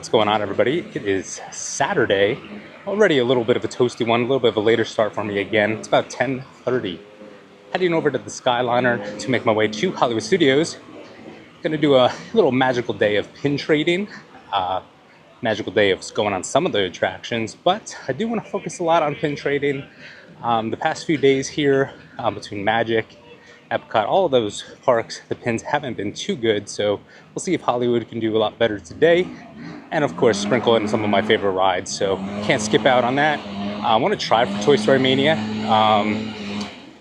What's going on, everybody? It is Saturday. Already a little bit of a toasty one, a little bit of a later start for me again. It's about 10:30. Heading over to the Skyliner to make my way to Hollywood Studios. Gonna do a little magical day of pin trading. Magical day of going on some of the attractions, but I do want to focus a lot on pin trading. The past few days here, between Magic, Epcot, all of those parks, the pins haven't been too good, so we'll see if Hollywood can do a lot better today. And of course, sprinkle in some of my favorite rides, so can't skip out on that. I want to try for Toy Story Mania.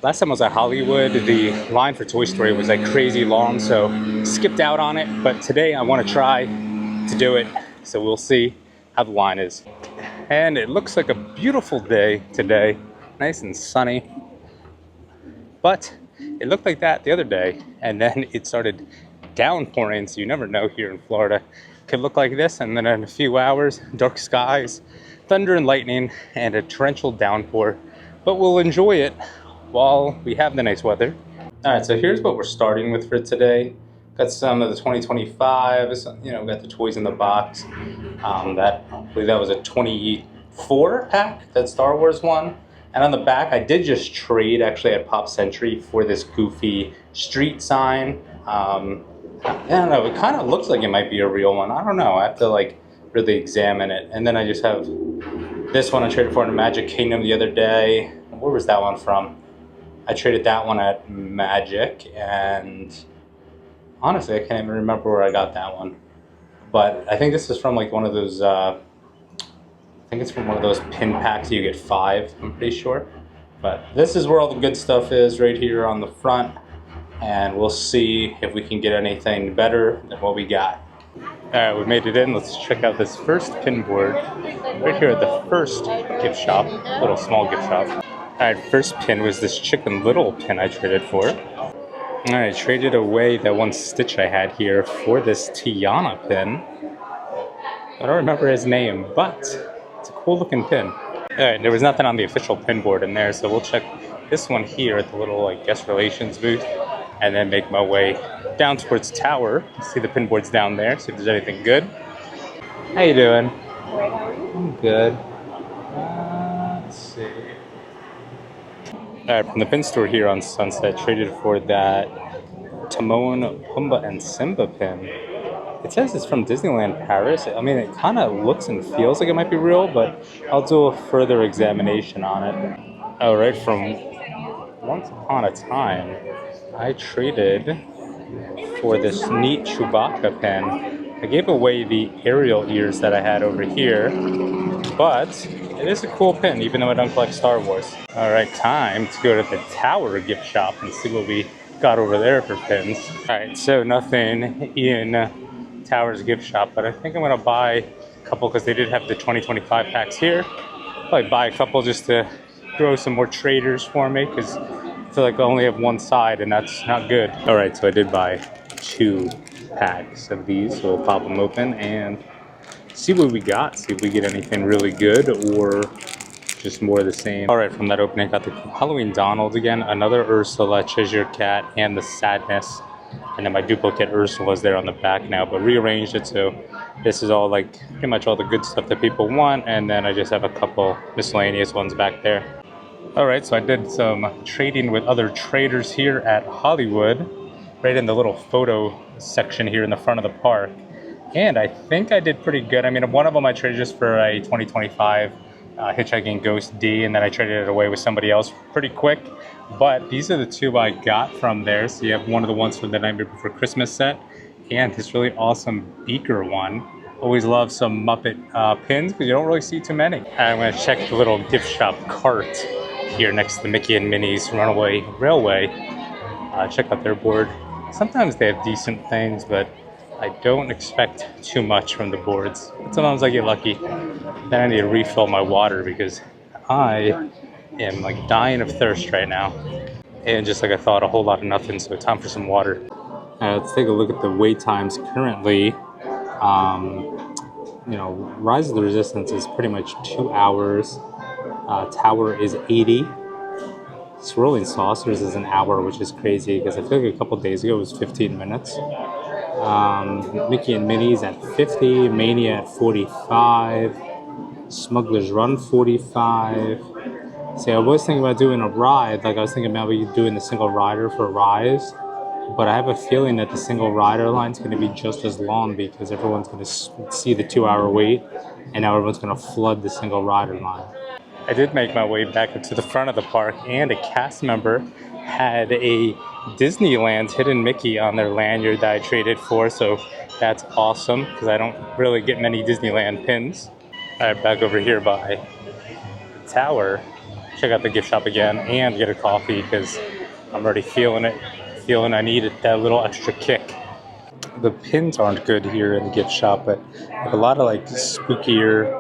Last time I was at Hollywood, the line for Toy Story was like crazy long, so skipped out on it. But today I want to try to do it, so we'll see how the line is. And it looks like a beautiful day today, nice and sunny. But it looked like that the other day, and then it started downpouring, so you never know here in Florida. It could look like this, and then in a few hours, dark skies, thunder and lightning, and a torrential downpour. But we'll enjoy it while we have the nice weather. All right, so here's what we're starting with for today. Got some of the 2025s, got the toys in the box. I believe that was a 24 pack, that Star Wars one. And on the back, I did just trade actually at Pop Century for this goofy street sign. I don't know, it kind of looks like it might be a real one. I don't know, I have to really examine it. And then I just have this one I traded for in Magic Kingdom the other day. Where was that one from? I traded that one at Magic, and honestly, I can't even remember where I got that one. But I think this is from one of those, I think it's from one of those pin packs you get 5, I'm pretty sure. But this is where all the good stuff is, right here on the front. And we'll see if we can get anything better than what we got. All right, we made it in. Let's check out this first pin board right here at the first gift shop, little small gift shop. All right, first pin was this Chicken Little pin I traded for. All right, traded away that one Stitch I had here for this Tiana pin. I don't remember his name, but it's a cool looking pin. All right, there was nothing on the official pin board in there, so we'll check this one here at the little guest relations booth, and then make my way down towards Tower. See the pin boards down there, see if there's anything good. How you doing? Great, how are you? I'm good. Let's see. All right, from the pin store here on Sunset, traded for that Timon, Pumbaa, and Simba pin. It says it's from Disneyland Paris. I mean, it kind of looks and feels like it might be real, but I'll do a further examination on it. All right, from Once Upon a Time, I traded for this neat Chewbacca pin. I gave away the Ariel ears that I had over here, but it is a cool pin, even though I don't collect Star Wars. All right, time to go to the Tower gift shop and see what we got over there for pins. All right, so nothing in Tower's gift shop, but I think I'm gonna buy a couple because they did have the 2025 packs here. Probably buy a couple just to throw some more traders for me, because I feel like I only have one side and that's not good. All right, so I did buy 2 packs of these, so we'll pop them open and see what we got, see if we get anything really good or just more of the same. All right, from that opening, got the Halloween Donald again, another Ursula, Cheshire Cat, and the Sadness. And then my duplicate Ursula's there on the back now, but rearranged it, so this is all pretty much all the good stuff that people want, and then I just have a couple miscellaneous ones back there. All right, so I did some trading with other traders here at Hollywood, right in the little photo section here in the front of the park. And I think I did pretty good. I mean, one of them I traded just for a 2025 Hitchhiking Ghost D, and then I traded it away with somebody else pretty quick. But these are the 2 I got from there. So you have one of the ones from the Nightmare Before Christmas set, and this really awesome beaker one. Always love some Muppet pins, because you don't really see too many. I'm going to check the little gift shop cart here next to the Mickey and Minnie's Runaway Railway. Check out their board. Sometimes they have decent things, but I don't expect too much from the boards. But sometimes I get lucky. Then I need to refill my water because I am dying of thirst right now. And just like I thought, a whole lot of nothing, so time for some water. Let's take a look at the wait times currently. Rise of the Resistance is pretty much 2 hours. Tower is 80. Swirling Saucers is an hour, which is crazy because I feel like a couple days ago it was 15 minutes. Mickey and Minnie's at 50, Mania at 45, Smuggler's Run 45. See, I was thinking about doing a ride, like I was thinking about doing the single rider for Rise, but I have a feeling that the single rider line is going to be just as long because everyone's going to see the 2 hour wait, and now everyone's going to flood the single rider line. I did make my way back up to the front of the park, and a cast member had a Disneyland Hidden Mickey on their lanyard that I traded for, so that's awesome because I don't really get many Disneyland pins. All right, back over here by the tower. Check out the gift shop again and get a coffee because I'm already feeling it. Feeling I needed that little extra kick. The pins aren't good here in the gift shop, but a lot of like spookier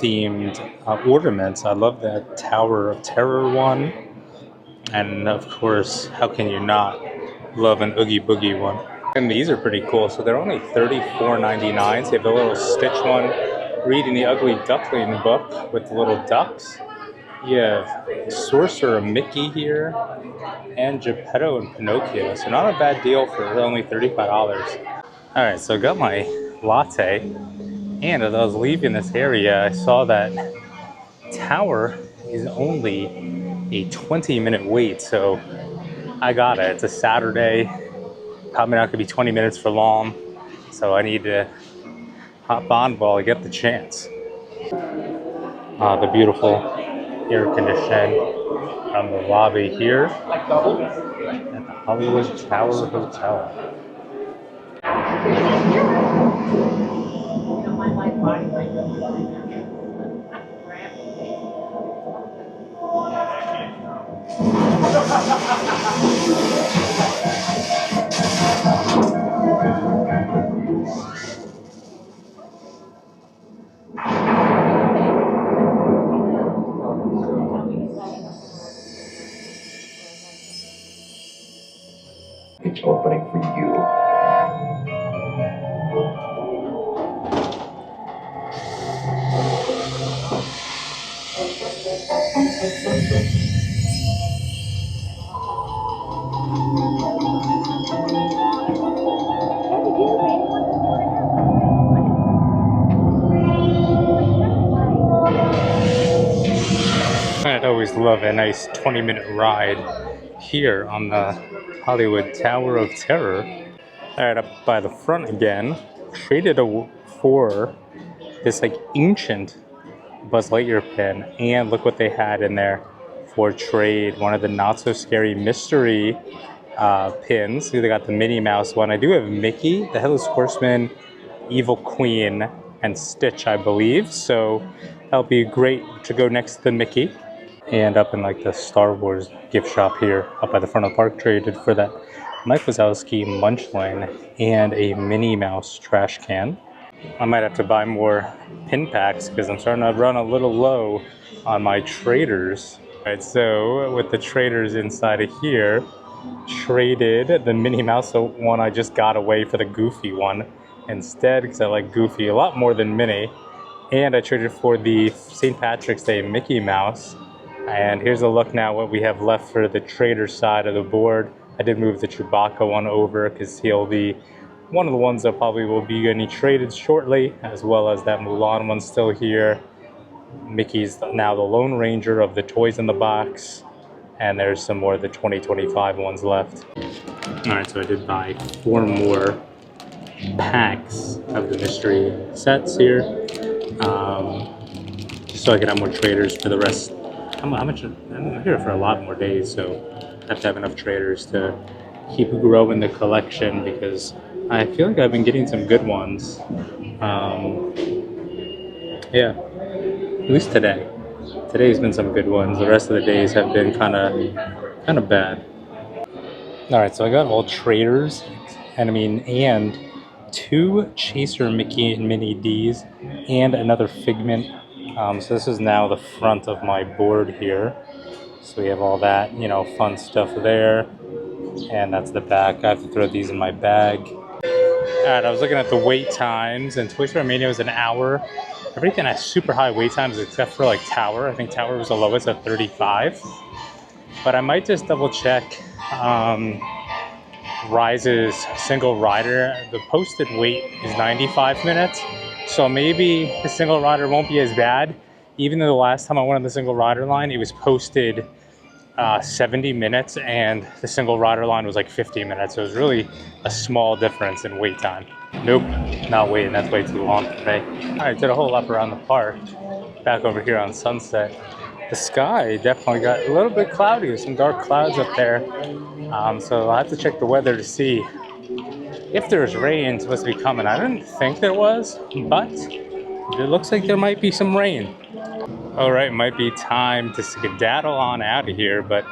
themed ornaments. I love that Tower of Terror one, and of course, how can you not love an Oogie Boogie one? And these are pretty cool. So they're only $34.99. So you have a little Stitch one, reading the Ugly Duckling book with the little ducks. You have Sorcerer Mickey here, and Geppetto and Pinocchio. So not a bad deal for only $35. All right, so I got my latte, and as I was leaving this area, I saw that Tower is only a 20-minute wait. So I got it. It's a Saturday. Probably not gonna be 20 minutes for long. So I need to hop on while I get the chance. The beautiful air conditioning from the lobby here at the Hollywood Tower Hotel. It's opening for you. I'd always love a nice 20-minute ride here on the Hollywood Tower of Terror. All right, up by the front again, traded for this like ancient Buzz Lightyear pin, and look what they had in there for trade. One of the not so scary mystery pins. They got the Minnie Mouse one. I do have Mickey, the Headless Horseman, Evil Queen, and Stitch, I believe. So that'll be great to go next to the Mickey. And up in like the Star Wars gift shop here, up by the front of the park, traded for that Mike Wazowski Munchling and a Minnie Mouse trash can. I might have to buy more pin packs because I'm starting to run a little low on my traders. All right, so with the traders inside of here, traded the Minnie Mouse one I just got away for the Goofy one instead because I like Goofy a lot more than Minnie. And I traded for the St. Patrick's Day Mickey Mouse. And here's a look now what we have left for the trader side of the board. I did move the Chewbacca one over because he'll be one of the ones that probably will be getting traded shortly, as well as that Mulan one still here. Mickey's now the Lone Ranger of the Toys in the Box. And there's some more of the 2025 ones left. All right, so I did buy 4 more packs of the mystery sets here. Just so I could have more traders for the rest. How much? I'm here for a lot more days, so I have to have enough traders to keep growing the collection because I feel like I've been getting some good ones. Yeah, at least today. Today's been some good ones. The rest of the days have been kind of bad. All right, so I got all traders, and 2 Chaser Mickey and Minnie D's, and another Figment. So this is now the front of my board here. So we have all that, fun stuff there. And that's the back. I have to throw these in my bag. All right, I was looking at the wait times, and Toy Story Mania was an hour. Everything has super high wait times except for like Tower. I think Tower was the lowest at 35. But I might just double check Rise's single rider, the posted wait is 95 minutes. So maybe the single rider won't be as bad. Even though the last time I went on the single rider line, it was posted 70 minutes and the single rider line was like 50 minutes. So it was really a small difference in wait time. Nope, not waiting. That's way too long today. All right, did a whole lap around the park. Back over here on Sunset. The sky definitely got a little bit cloudy with some dark clouds up there. So I'll have to check the weather to see if there's rain supposed to be coming. I didn't think there was, but it looks like there might be some rain. All right, might be time to skedaddle on out of here, but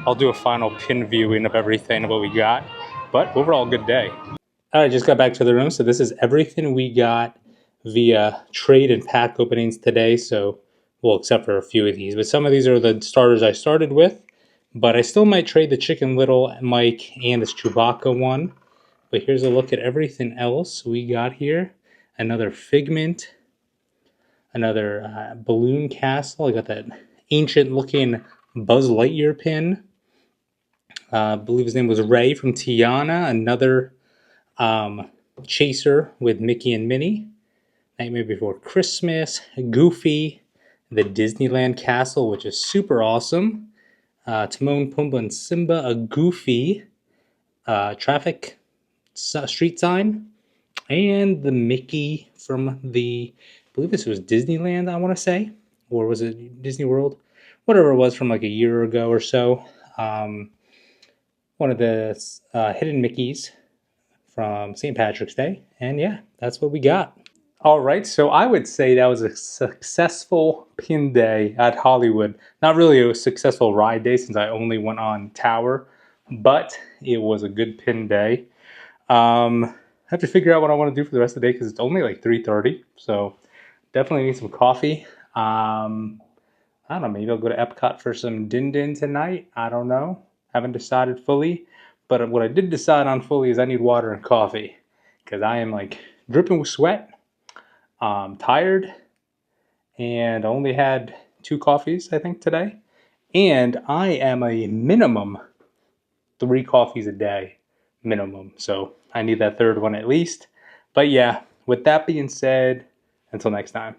I'll do a final pin viewing of everything of what we got. But overall, good day. All right, just got back to the room. So this is everything we got via trade and pack openings today. So, well, except for a few of these, but some of these are the starters I started with. But I still might trade the Chicken Little Mike and this Chewbacca one. But here's a look at everything else we got here. Another Figment. Another Balloon Castle. I got that ancient looking Buzz Lightyear pin. I believe his name was Ray from Tiana. Another Chaser with Mickey and Minnie. Nightmare Before Christmas. Goofy. The Disneyland Castle, which is super awesome. Timon, Pumbaa, and Simba. A Goofy traffic street sign. And the Mickey from the, I believe this was Disneyland, I want to say. Or was it Disney World? Whatever it was from like a year ago or so. One of the hidden Mickeys from St. Patrick's Day. And yeah, that's what we got. All right, so I would say that was a successful pin day at Hollywood. Not really a successful ride day since I only went on Tower, but it was a good pin day. I have to figure out what I want to do for the rest of the day because it's only like 3:30, so definitely need some coffee. I don't know, maybe I'll go to Epcot for some Din Din tonight. I don't know. Haven't decided fully, but what I did decide on fully is I need water and coffee because I am like dripping with sweat. Tired, and I only had 2 coffees, I think, today. And I am a minimum 3 coffees a day, minimum. So I need that third one at least. But yeah, with that being said, until next time.